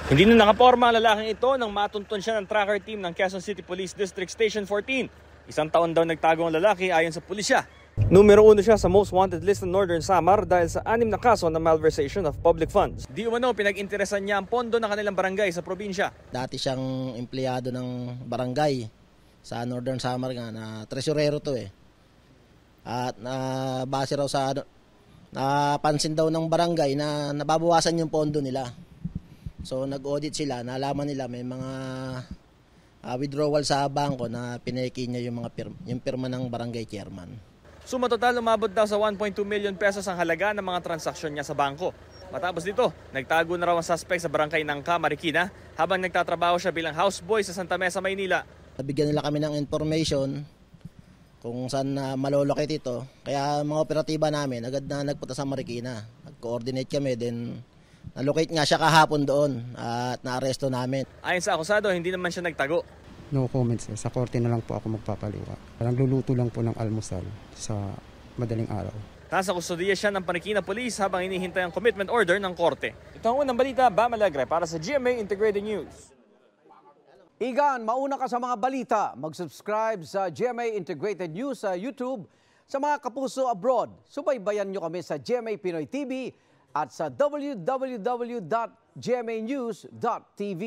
Hindi na nakaporma ang lalaking ito nang matuntun siya ng tracker team ng Quezon City Police District Station 14. Isang taon daw nagtago ang lalaki ayon sa pulisya. Numero 1 siya sa most wanted list ng Northern Samar dahil sa 6 na kaso na malversation of public funds. Di umano pinag-interesan niya ang pondo ng kanilang barangay sa probinsya. Dati siyang empleyado ng barangay sa Northern Samar nga na tresurero to eh. At base raw sa napansin daw ng barangay na nababawasan yung pondo nila. So nag-audit sila, nalaman nila may mga withdrawal sa bangko na pineki niya yung pirma ng barangay chairman. Suma total umabot daw sa 1.2 million pesos ang halaga ng mga transaksyon niya sa bangko. Matapos dito, nagtago na raw ang suspect sa barangay ng Marikina habang nagtatrabaho siya bilang houseboy sa Santa Mesa, Maynila. Nabigyan nila kami ng information kung saan malolocate ito. Kaya mga operatiba namin, agad na nagpunta sa Marikina. Nag-coordinate kami, then nalocate nga siya kahapon doon at naaresto namin. Ayon sa akusado, hindi naman siya nagtago. No comments. Sa korte na lang po ako magpapaliwa. Nagluluto lang po ng almusal sa madaling araw. Nasa kustodiya siya ng Marikina Police habang hinihintay ang commitment order ng korte. Ito ang unang balita, Bam Alegre para sa GMA Integrated News. Igan, mauna ka sa mga balita. Mag-subscribe sa GMA Integrated News sa YouTube. Sa mga kapuso abroad, subaybayan nyo kami sa GMA Pinoy TV at sa www.gmanews.tv.